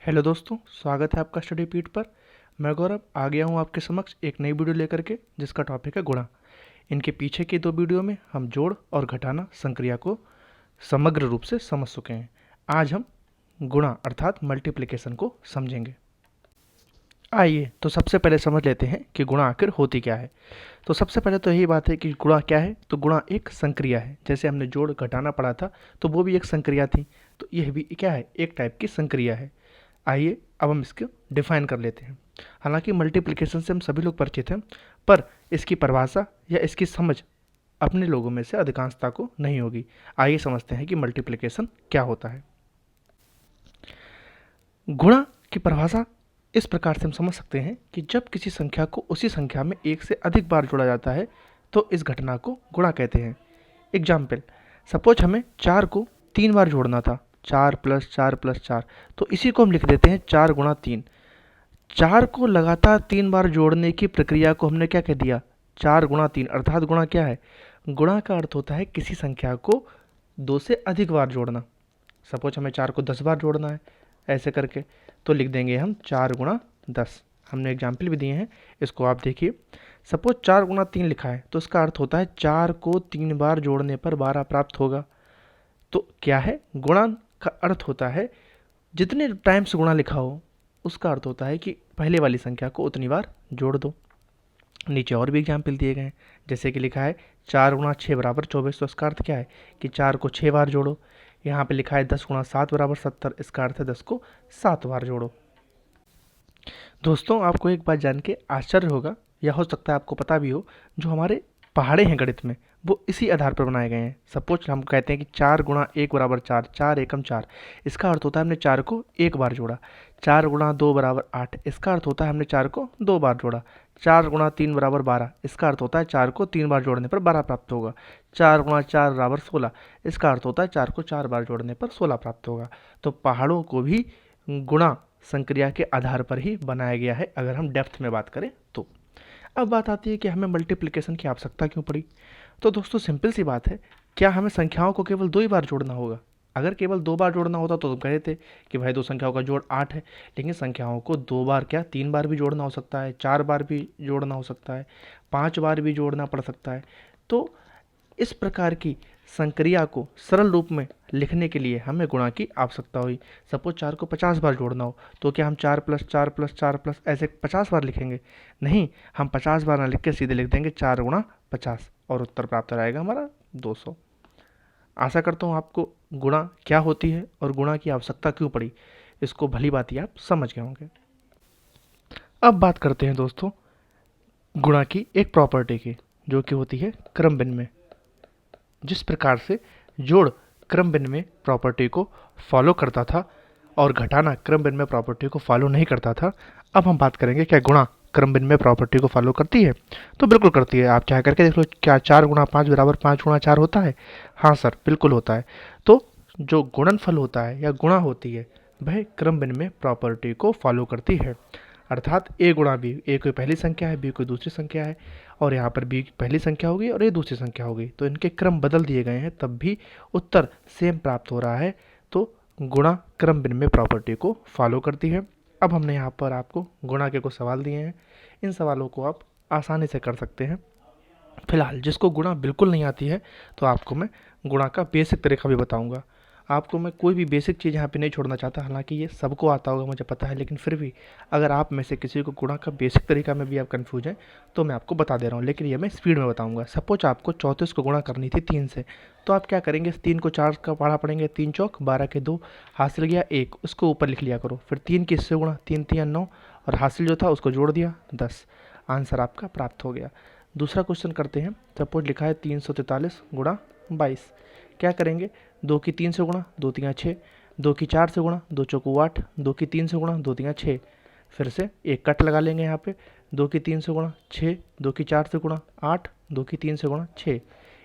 Hello दोस्तों, स्वागत है आपका स्टडी पीठ पर। मैं गौरव आ गया हूँ आपके समक्ष एक नई वीडियो लेकर के, जिसका टॉपिक है गुणा। इनके पीछे की दो वीडियो में हम जोड़ और घटाना संक्रिया को समग्र रूप से समझ चुके हैं। आज हम गुणा अर्थात मल्टीप्लिकेशन को समझेंगे। आइए तो सबसे पहले समझ लेते हैं कि गुणा आखिर होती क्या है। तो सबसे पहले तो यही बात है कि गुणा क्या है। तो गुणा एक संक्रिया है। जैसे हमने जोड़ घटाना पढ़ा था तो वो भी एक संक्रिया थी, तो यह भी क्या है, एक टाइप की संक्रिया है। आइए अब हम इसको डिफाइन कर लेते हैं। हालांकि मल्टीप्लिकेशन से हम सभी लोग परिचित हैं, पर इसकी परिभाषा या इसकी समझ अपने लोगों में से अधिकांशता को नहीं होगी। आइए समझते हैं कि मल्टीप्लिकेशन क्या होता है। गुणा की परिभाषा इस प्रकार से हम समझ सकते हैं कि जब किसी संख्या को उसी संख्या में एक से अधिक बार जोड़ा जाता है तो इस घटना को गुणा कहते हैं। एग्जाम्पल, सपोज हमें 4 को 3 बार जोड़ना था, 4 + 4 + 4, तो इसी को हम लिख देते हैं 4 × 3। 4 को लगातार 3 बार जोड़ने की प्रक्रिया को हमने क्या कह दिया, 4 × 3, अर्थात गुणा क्या है, गुणा का अर्थ होता है किसी संख्या को 2 से अधिक बार जोड़ना। सपोज हमें 4 को 10 बार जोड़ना है ऐसे करके, तो लिख देंगे हम 4 × 10। हमने एग्जाम्पल भी दिए हैं, इसको आप देखिए। सपोज 4 × 3 लिखा है तो इसका अर्थ होता है 4 को 3 बार जोड़ने पर 12 प्राप्त होगा। तो क्या है, गुणा का अर्थ होता है जितने टाइम्स गुणा लिखा हो उसका अर्थ होता है कि पहले वाली संख्या को उतनी बार जोड़ दो। नीचे और भी एग्जाम्पल दिए गए हैं, जैसे कि लिखा है 4 × 6 = 24, तो इसका अर्थ क्या है कि 4 को 6 बार जोड़ो। यहाँ पे लिखा है 10 × 7 = 70, इसका अर्थ है 10 को 7 बार जोड़ो। दोस्तों, आपको एक बात जान के आश्चर्य होगा, या हो सकता है आपको पता भी हो, जो हमारे पहाड़े हैं गणित में वो इसी आधार पर बनाए गए हैं। सपोज हम कहते हैं कि 4 × 1 = 4, 4 एकम 4, इसका अर्थ होता है हमने 4 को एक बार जोड़ा। 4 × 2 = 8, इसका अर्थ होता है हमने 4 को 2 बार जोड़ा। 4 × 3 = 12, इसका अर्थ होता है 4 को 3 बार जोड़ने पर 12 प्राप्त होगा। 4 × 4 = 16, इसका अर्थ होता है 4 को 4 बार जोड़ने पर 16 प्राप्त होगा। तो पहाड़ों को भी गुणा संक्रिया के आधार पर ही बनाया गया है, अगर हम डेप्थ में बात करें तो। अब बात आती है कि हमें मल्टीप्लिकेशन की आवश्यकता क्यों पड़ी। तो दोस्तों, सिंपल सी बात है, क्या हमें संख्याओं को केवल 2 ही बार जोड़ना होगा? अगर केवल 2 बार जोड़ना होता तो तुम कहे थे कि भाई दो संख्याओं का जोड़ 8 है, लेकिन संख्याओं को 2 बार क्या 3 बार भी जोड़ना हो सकता है, 4 बार भी जोड़ना हो सकता है, 5 बार भी जोड़ना पड़ सकता है। तो इस प्रकार की संक्रिया को सरल रूप में लिखने के लिए हमें गुणा की आवश्यकता हुई। सपोज 4 को 50 बार जोड़ना हो तो क्या हम 4 + 4 + 4 + ऐसे 50 बार लिखेंगे? नहीं, हम 50 बार ना लिख के सीधे लिख देंगे 4 × 50 और उत्तर प्राप्त हो जाएगा हमारा 200। आशा करता हूँ आपको गुणा क्या होती है और गुणा की आवश्यकता क्यों पड़ी, इसको भली भांति आप समझ गए होंगे। अब बात करते हैं दोस्तों गुणा की एक प्रॉपर्टी की, जो कि होती है क्रमभिन्न। जिस प्रकार से जोड़ क्रमभिन्न प्रॉपर्टी को फॉलो करता था और घटाना क्रमभिन्न प्रॉपर्टी को फॉलो नहीं करता था, अब हम बात करेंगे क्या गुणा क्रमभिन्न प्रॉपर्टी को फॉलो करती है। तो बिल्कुल करती है। आप चाहे करके देख लो, क्या 4 × 5 = 5 × 4 होता है? हाँ सर, बिल्कुल होता है। तो जो गुणनफल होता है या गुणा होती है वह क्रमभिन्न प्रॉपर्टी को फॉलो करती है। अर्थात a × b, a कोई पहली संख्या है, b कोई दूसरी संख्या है, और यहाँ पर b पहली संख्या होगी और a दूसरी संख्या होगी, तो इनके क्रम बदल दिए गए हैं तब भी उत्तर सेम प्राप्त हो रहा है। तो गुणा क्रमभिन्न प्रॉपर्टी को फॉलो करती है। अब हमने यहाँ पर आपको गुणा के कुछ सवाल दिए हैं, इन सवालों को आप आसानी से कर सकते हैं। फिलहाल जिसको गुणा बिल्कुल नहीं आती है तो आपको मैं गुणा का बेसिक तरीका भी बताऊंगा। आपको मैं कोई भी बेसिक चीज़ यहाँ पे नहीं छोड़ना चाहता, हालांकि ये सबको आता होगा मुझे पता है, लेकिन फिर भी अगर आप में से किसी को गुणा का बेसिक तरीका में भी आप कंफ्यूज हैं तो मैं आपको बता दे रहा हूँ, लेकिन ये मैं स्पीड में बताऊँगा। सपोज आपको 34 को गुणा करनी थी 3 से, तो आप क्या करेंगे, 3 को 4 का पढ़ा पड़ेंगे, 3 चौक 12 के 2, हासिल गया 1, उसको ऊपर लिख लिया करो। फिर 3 की इससे गुणा, 3 × 9, और हासिल जो था उसको जोड़ दिया 10, आंसर आपका प्राप्त हो गया। दूसरा क्वेश्चन करते हैं। सपोज लिखा है 343 × 22, क्या करेंगे, 2 की 3 से गुणा, 2 × 6, 2 की 4 से गुणा, 2 चौको 8, 2 की 3 से गुणा, 2 × 6, फिर से एक कट लगा लेंगे यहाँ पे, 2 की 3 से गुणा 6, 2 की 4 से गुणा 8, 2 की 3 से गुणा 6,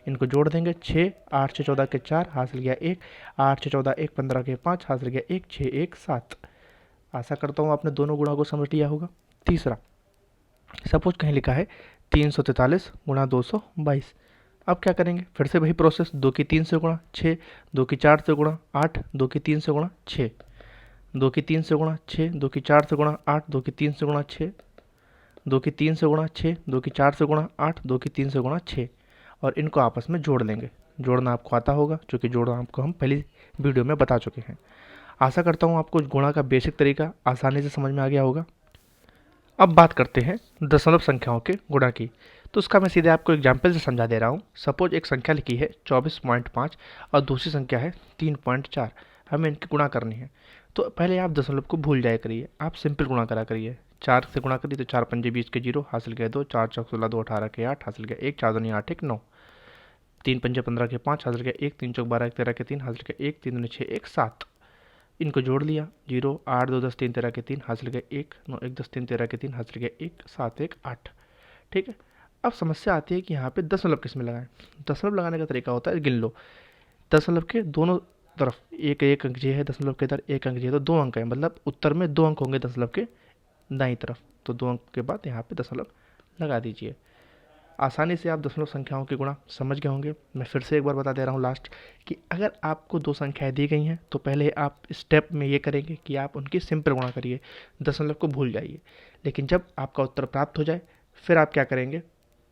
इनको जोड़ देंगे 6, 8 6 14 के 4, हासिल गया 1, 8 6 14 1 15 के 5, हासिल गया 1, 6 1 7। आशा करता हूँ आपने दोनों गुणा को समझ लिया होगा। तीसरा, सपोज कहीं लिखा है 343 × 222, अब क्या करेंगे, फिर से वही प्रोसेस, 2 की 3 से गुणा 6, 2 की 4 से गुणा 8, 2 की 3 से गुणा 6, 2 की 3 से गुणा 6, 2 की 4 से गुणा 8, 2 की 3 से गुणा 6, 2 की 3 से गुणा 6, 2 की 4 से गुणा 8, 2 की 3 से गुणा 6, और इनको आपस में जोड़ लेंगे। जोड़ना आपको आता होगा, क्योंकि जोड़ना आपको हम पहली वीडियो में बता चुके हैं। आशा करता हूँ आपको गुणा का बेसिक तरीका आसानी से समझ में आ गया होगा। अब बात करते हैं दशमलव संख्याओं के गुणा की। तो उसका मैं सीधे आपको एग्जाम्पल से समझा दे रहा हूँ। सपोज एक संख्या लिखी है 24.5 और दूसरी संख्या है 3.4। हमें इनकी गुणा करनी है। तो पहले आप दशमलव को भूल जाया करिए, आप सिंपल गुणा करा करिए। 4 से गुणा करिए तो 4 पंजे 20 के 0, हासिल गए 2, 4 चौक 16, 2 18 के 8, हासिल गया 1, 4 दूनी 8 1 9, 3 पंजे 15 के 5, हासिल गया 1, 3 चौक 12 13 के 3, हासिल गया 1, 3 दूनी 6 1 7। इनको जोड़ लिया, 0 8 2 10 3 13 के 3, हासिल गए 1, 9 1 10 3 13 के 3, हासिल गया 1 7 1 8। ठीक है। अब समस्या आती है कि यहाँ पे दशमलव किस में लगाएं। दशमलव लगाने का तरीका होता है, गिन लो। दशमलव के दोनों तरफ एक एक अंक जे है, दशमलव के इधर एक अंक जे है, तो 2 अंक है, मतलब उत्तर में 2 अंक होंगे दशमलव के दाईं तरफ। तो 2 अंक के बाद यहाँ पे दशमलव लगा दीजिए। आसानी से आप दशमलव संख्याओं के गुणा समझ गए होंगे। मैं फिर से एक बार बता दे रहा हूँ लास्ट, कि अगर आपको 2 संख्याएं दी गई हैं तो पहले आप स्टेप में ये करेंगे कि आप उनकी सिंपल गुणा करिए, दशमलव को भूल जाइए। लेकिन जब आपका उत्तर प्राप्त हो जाए, फिर आप क्या करेंगे,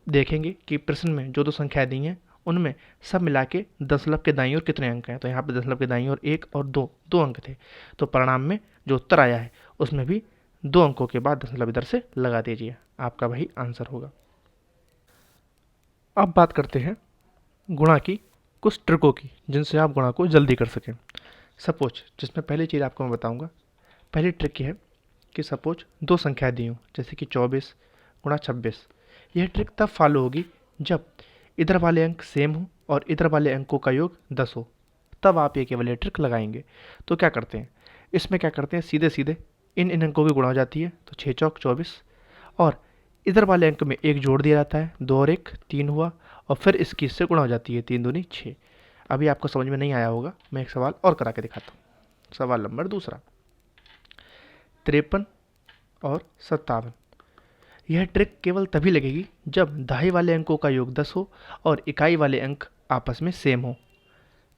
देखेंगे कि प्रश्न में जो 2 संख्याएं दी हैं उनमें सब मिला के दशमलव के दाईं ओर कितने अंक हैं। तो यहाँ पे दशमलव के दाईं ओर 1 और 2 अंक थे। तो परिणाम में जो उत्तर आया है उसमें भी 2 अंकों के बाद दशमलव इधर से लगा दीजिए, आपका वही आंसर होगा। अब बात करते हैं गुणा की कुछ ट्रिकों की, जिनसे आप गुणा को जल्दी कर सकें। सपोज, जिसमें पहली चीज़ आपको मैं बताऊंगा, पहली ट्रिक ये है कि सपोज 2 संख्याएं दी हूँ, जैसे कि 24 गुणा 26। यह ट्रिक तब फॉलो होगी जब इधर वाले अंक सेम हो और इधर वाले अंकों का योग 10 हो, तब आप ये केवल ये ट्रिक लगाएंगे। तो क्या करते हैं, इसमें क्या करते हैं, सीधे सीधे इन अंकों की गुणा हो जाती है। तो 6 चौक 24, और इधर वाले अंक में 1 जोड़ दिया जाता है, 2 और 1 3 हुआ, और फिर इसकी इससे गुणा हो जाती है, 3 दूनी 6। अभी आपको समझ में नहीं आया होगा, मैं एक सवाल और करा के दिखाता हूँ। सवाल नंबर दूसरा, 53 और 57। यह ट्रिक केवल तभी लगेगी जब दहाई वाले अंकों का योग 10 हो और इकाई वाले अंक आपस में सेम हो।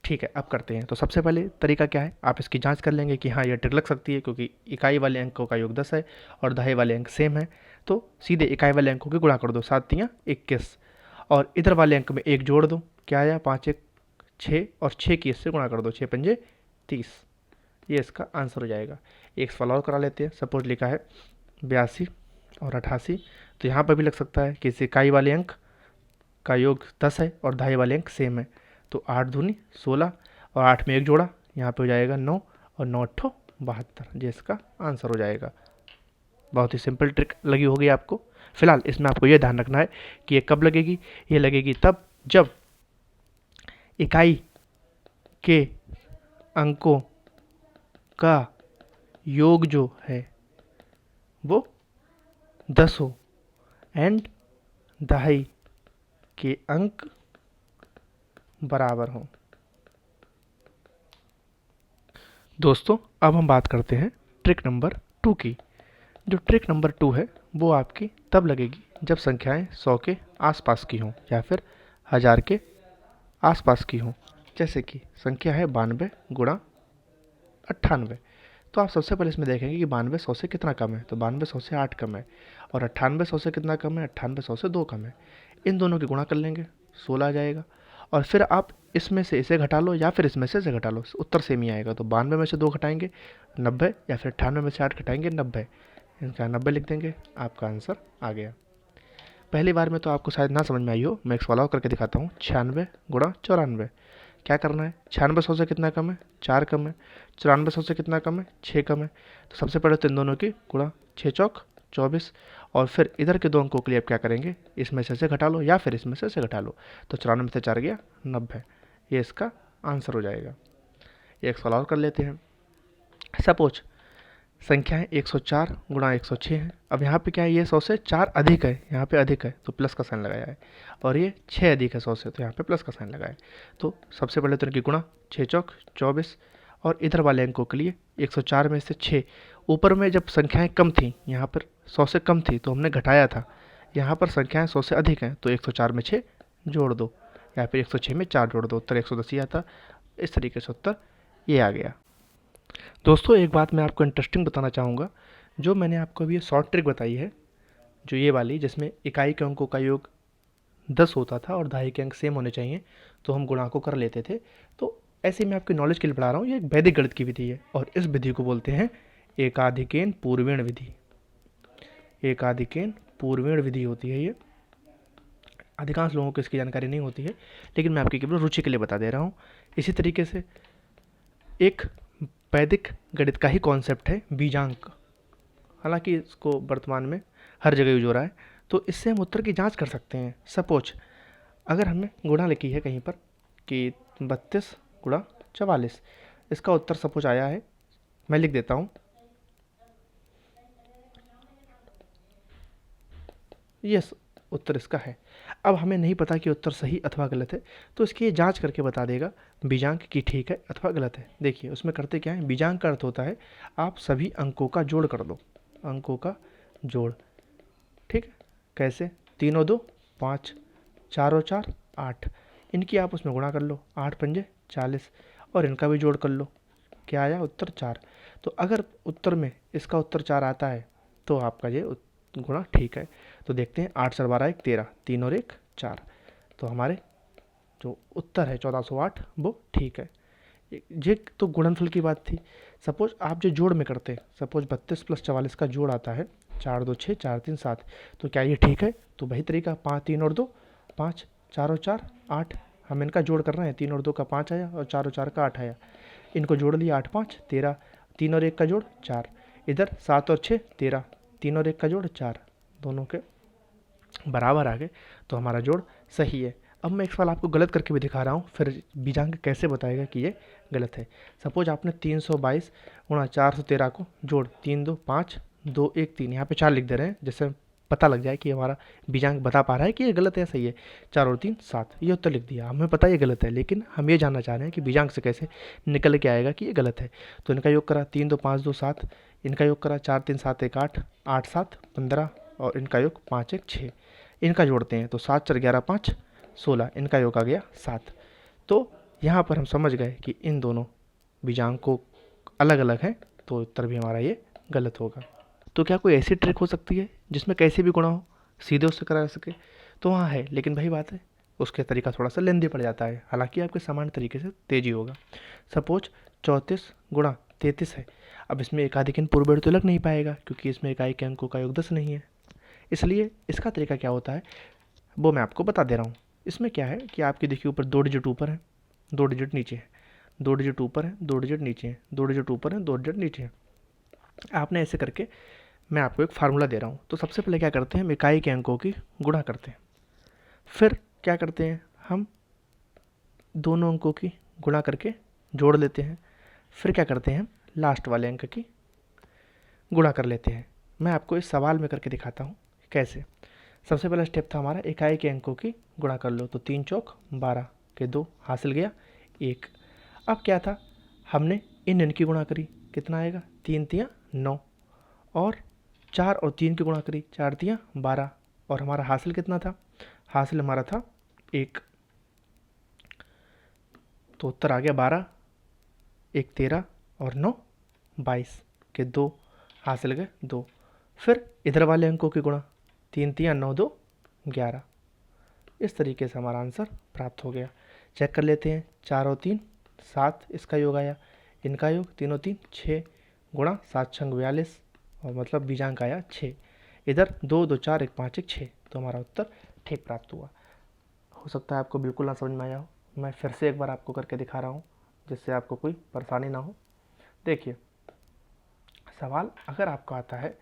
ठीक है, अब करते हैं। तो सबसे पहले तरीका क्या है, आप इसकी जांच कर लेंगे कि हाँ, यह ट्रिक लग सकती है, क्योंकि इकाई वाले अंकों का योग 10 है और दहाई वाले अंक सेम है। तो सीधे इकाई वाले अंकों की गुणा कर दो, 7 तियाँ 21, और इधर वाले अंक में 1 जोड़ दो, क्या आया, 5 1 6, और 6 की इससे गुणा कर दो, 6 पंजे 30। ये इसका आंसर हो जाएगा। एक सवाल और करा लेते हैं। सपोज लिखा है 82 और 88। तो यहाँ पर भी लग सकता है कि इस इकाई वाले अंक का योग 10 है और दहाई वाले अंक सेम है। तो 8 दूनी 16, और 8 में 1 जोड़ा, यहाँ पे हो जाएगा 9, और 9 8 72। ये इसका आंसर हो जाएगा। बहुत ही सिंपल ट्रिक लगी होगी आपको। फिलहाल इसमें आपको ये ध्यान रखना है कि ये कब लगेगी, ये लगेगी तब जब इकाई के अंकों का योग जो है वो 10 हो एंड दहाई के अंक बराबर हों। दोस्तों, अब हम बात करते हैं ट्रिक नंबर 2 की। जो ट्रिक नंबर 2 है वो आपकी तब लगेगी जब संख्याएं 100 के आसपास की हों या फिर 1000 के आसपास की हों। जैसे कि संख्या है 92 गुणा 98। तो आप सबसे पहले इसमें देखेंगे कि 92 100 से कितना कम है। तो 92 100 से 8 कम है, और 98 100 से कितना कम है, 98 100 से 2 कम है। इन दोनों की गुणा कर लेंगे, 16 आ जाएगा। और फिर आप इसमें से इसे घटा लो या फिर इसमें से इसे घटा लो, उत्तर सेम ही आएगा। तो 92 में से 2 घटाएंगे 90, या फिर 98 में से 8 घटाएंगे 90। इनका 90 लिख देंगे, आपका आंसर आ गया। पहली बार में तो आपको शायद ना समझ में आई हो, मैं एक सवाल और करके दिखाता हूँ। 96 गुणा 94। क्या करना है, 96 100 से कितना कम है, 4 कम है। 94 100 से कितना कम है, 6 कम है। तो सबसे पहले तो इन दोनों की गुणा, 6 चौक 24, और फिर इधर के 2 अंकों के लिए आप क्या करेंगे, इसमें से घटा लो या फिर इसमें से घटा लो। तो 94 में से 4 गया 90। ये इसका आंसर हो जाएगा। एक सवाल और कर लेते हैं। सपोज संख्याएं 104 गुणा 106 है। अब यहाँ पे क्या है, ये 100 से 4 अधिक है, यहाँ पे अधिक है तो प्लस का साइन लगाया है, और ये 6 अधिक है 100 से, तो यहाँ पे प्लस का साइन लगाया है। तो सबसे पहले तो इनकी गुणा, 6 चौक 24, और इधर वाले अंकों के लिए 104 में से 6, ऊपर में जब संख्याएं कम थी, यहाँ पर 100 से कम थी तो हमने घटाया था, यहाँ पर संख्याएं 100 से अधिक हैं तो 104 में 6 जोड़ दो, या फिर 106 में 4 जोड़ दो, उत्तर 110 ही आता। इस तरीके से उत्तर ये आ गया। दोस्तों एक बात मैं आपको इंटरेस्टिंग बताना चाहूँगा। जो मैंने आपको अभी ये शॉर्ट ट्रिक बताई है, जो ये वाली जिसमें इकाई के अंकों का योग 10 होता था और दहाई के अंक सेम होने चाहिए, तो हम गुणा को कर लेते थे। तो ऐसे मैं आपकी नॉलेज के लिए पढ़ा रहा हूँ, ये एक वैदिक गणित की विधि है और इस विधि को बोलते हैं एकाधिकेन पूर्वेण विधि। एकाधिकेन पूर्वेण विधि होती है ये। अधिकांश लोगों को इसकी जानकारी नहीं होती है, लेकिन मैं आपकी केवल रुचि के लिए बता दे रहा हूँ। इसी तरीके से एक वैदिक गणित का ही कॉन्सेप्ट है बीजांक। हालांकि इसको वर्तमान में हर जगह यूज हो रहा है। तो इससे हम उत्तर की जांच कर सकते हैं। सपोज अगर हमने गुणा लिखी है कहीं पर कि 32 गुणा 44, इसका उत्तर सपोज आया है, मैं लिख देता हूँ, यस उत्तर इसका है। अब हमें नहीं पता कि उत्तर सही अथवा गलत है, तो इसकी जांच करके बता देगा बीजांक की ठीक है अथवा गलत है। देखिए उसमें करते क्या है, बीजांक का अर्थ होता है आप सभी अंकों का जोड़ कर दो, अंकों का जोड़। ठीक है, कैसे? 3 और 2 5, 4 और 4 8, इनकी आप उसमें गुणा कर लो, 8 पंजे 40, और इनका भी जोड़ कर लो, क्या आया उत्तर 4। तो अगर उत्तर में इसका उत्तर 4 आता है तो आपका ये गुणा ठीक है। तो देखते हैं, 8 4 12 1 13, 3 और 1 4, तो हमारे जो उत्तर है 1408 वो ठीक है। ये तो गुणनफल की बात थी। सपोज आप जो जोड़ में करते हैं, सपोज 32 प्लस 44 का जोड़ आता है 4 2 6 4 3 7, तो क्या ये ठीक है? तो वही तरीका, 5 3 और 2 5, 4 और 4 8, हम इनका जोड़ कर रहे हैं, 3 और 2 का 5 आया और 4 और 4 का 8 आया, इनको जोड़ लिया, 8 5 13, 3 और 1 का जोड़ 4, इधर 7 और 6 13, 3 और 1 का जोड़ 4, दोनों के बराबर आ गए, तो हमारा जोड़ सही है। अब मैं एक सवाल आपको गलत करके भी दिखा रहा हूँ, फिर बीजांक कैसे बताएगा कि ये गलत है। सपोज आपने 322 गुणा 413 को जोड़ 3 2 5 2 1 3, यहाँ पे 4 लिख दे रहे हैं, जिससे पता लग जाए कि हमारा बीजांक बता पा रहा है कि ये गलत है या सही है। 4 और 3 7, ये उत्तर लिख दिया, हमें पता ये गलत है, लेकिन हम ये जानना चाह रहे हैं कि बीजांक से कैसे निकल के आएगा कि ये गलत है। तो इनका योग करा 3 2 5 2 7, इनका योग करा 4 3 7 1 8, 8 7 15, और इनका योग 5 1 6, इनका जोड़ते हैं तो 7 4 11 5 16, इनका योग आ गया 7। तो यहाँ पर हम समझ गए कि इन दोनों बीजांकों अलग अलग हैं, तो उत्तर भी हमारा ये गलत होगा। तो क्या कोई ऐसी ट्रिक हो सकती है जिसमें कैसे भी गुणा हो, सीधे उससे करा सके? तो हाँ है, लेकिन वही बात है, उसके तरीका थोड़ा सा लेंदी पड़ जाता है, हालांकि आपके सामान्य तरीके से तेजी होगा। सपोज 34 गुणा 33 है, अब इसमें एकाधिक पूर्व तो लग नहीं पाएगा क्योंकि इसमें इकाई के अंकों का योग 10 नहीं है, इसलिए इसका तरीका क्या होता है वो मैं आपको बता दे रहा हूँ। इसमें क्या है कि आपकी देखिए ऊपर 2 डिजिट ऊपर है, 2 डिजिट नीचे है, 2 डिजिट ऊपर है, 2 डिजिट नीचे है, 2 डिजिट ऊपर है, 2 डिजिट नीचे है। आपने ऐसे करके, मैं आपको एक फार्मूला दे रहा हूँ। तो सबसे पहले क्या करते हैं, हम इकाई के अंकों की गुणा करते हैं, फिर क्या करते हैं, हम दोनों अंकों की गुणा करके जोड़ लेते हैं, फिर क्या करते हैं, लास्ट वाले अंक की गुणा कर लेते हैं। मैं आपको इस सवाल में करके दिखाता हूँ कैसे। सबसे पहला स्टेप था हमारा इकाई के अंकों की गुणा कर लो, तो 3 चौक 12 के 2 हासिल गया 1। अब क्या था, हमने इन की गुणा करी, कितना आएगा, 3 तियाँ 9, और 4 और 3 की गुणा करी, 4 तियाँ 12, और हमारा हासिल कितना था, हासिल हमारा था 1। तो उत्तर आ गया 12, 1 13 और 9 22 के 2 हासिल गए 2। फिर इधर वाले अंकों की गुणा, 3 तियाँ 9 2 11। इस तरीके से हमारा आंसर प्राप्त हो गया। चेक कर लेते हैं, 4 और 3 7, इसका योग आया, इनका योग 3 और 3 6, गुणा 7 6 42, और मतलब बीजांक आया 6। इधर 2 2 4 1 5 1 6, तो हमारा उत्तर ठीक प्राप्त हुआ। हो सकता है आपको बिल्कुल ना समझ में आया हो, मैं फिर से एक बार आपको करके दिखा रहा हूँ जिससे आपको कोई परेशानी ना हो। देखिए सवाल अगर आपको आता है,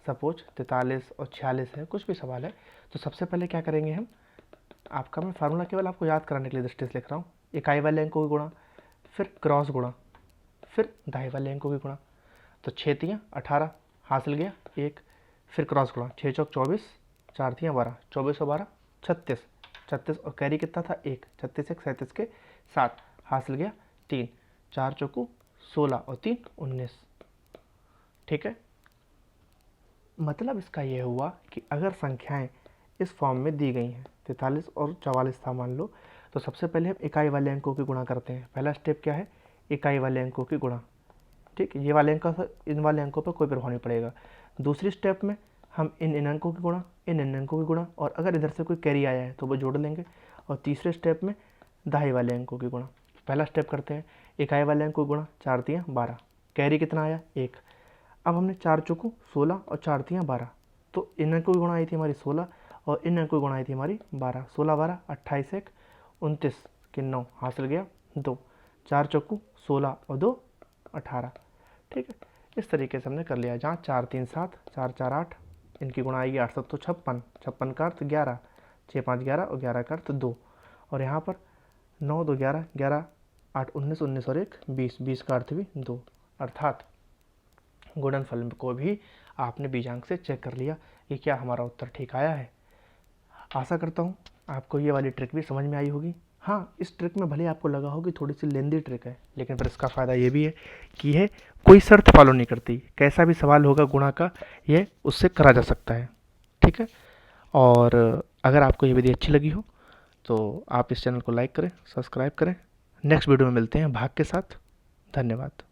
सपोज 43 और 46 है, कुछ भी सवाल है, तो सबसे पहले क्या करेंगे हम, आपका मैं फार्मूला केवल आपको याद कराने के लिए दृष्टि से लिख रहा हूँ। इकाई वाले अंकों की गुणा, फिर क्रॉस गुणा, फिर दहाई वाले अंकों की गुणा, तो 6 तियाँ 18 हासिल गया 1, फिर क्रॉस गुणा, 6 चौक 24, 4 तियाँ 12, 24 और 12 36, 36 और कैरी कितना था 1, 36 1 37 के 7 हासिल गया 3, 4 चौकू 16 और 3 19। ठीक है, मतलब इसका यह हुआ कि अगर संख्याएं इस फॉर्म में दी गई हैं, 43 और 44 था मान लो, तो सबसे पहले हम इकाई वाले अंकों की गुणा करते हैं। पहला स्टेप क्या है, इकाई वाले अंकों की गुणा, ठीक है, ये वाले अंक का इन वाले अंकों पर कोई प्रभाव नहीं पड़ेगा। दूसरी स्टेप में हम इन अंकों की गुणा, इन अंकों की गुणा, और अगर इधर से कोई कैरी आया है तो वो जोड़ लेंगे। और तीसरे स्टेप में दहाई वाले अंकों की गुणा। पहला स्टेप करते हैं, इकाई वाले अंकों की गुणा, 4 तियाँ 12, कैरी कितना आया 1। अब हमने 4 चौको 16 और 4 तियाँ 12, तो इन अंकों की गुणा आई थी हमारी 16 और इन अंकों की गुणा आई थी हमारी 12। 16 12 28 1 29 के 9 हासिल गया 2। 4 चौको 16 और 2 18। ठीक है, इस तरीके से हमने कर लिया। जहाँ 4 3 7, 4 4 8, इनकी गुणा आएगी 8 7 तो 56, 56 का अर्थ 11, 6 5 11 और 11 का अर्थ 2। और यहाँ पर 9 2 11, 11 8 19, 19 और 1 20, 20 का अर्थ भी 2। अर्थात गुणनफल को भी आपने बीजांक से चेक कर लिया कि क्या हमारा उत्तर ठीक आया है। आशा करता हूँ आपको ये वाली ट्रिक भी समझ में आई होगी। हाँ, इस ट्रिक में भले आपको लगा हो कि थोड़ी सी लेंदी ट्रिक है, लेकिन फिर इसका फ़ायदा ये भी है कि यह कोई शर्त फॉलो नहीं करती। कैसा भी सवाल होगा गुणा का, ये उससे करा जा सकता है। ठीक है, और अगर आपको ये विधि अच्छी लगी हो तो आप इस चैनल को लाइक करें, सब्सक्राइब करें। नेक्स्ट वीडियो में मिलते हैं भाग के साथ। धन्यवाद।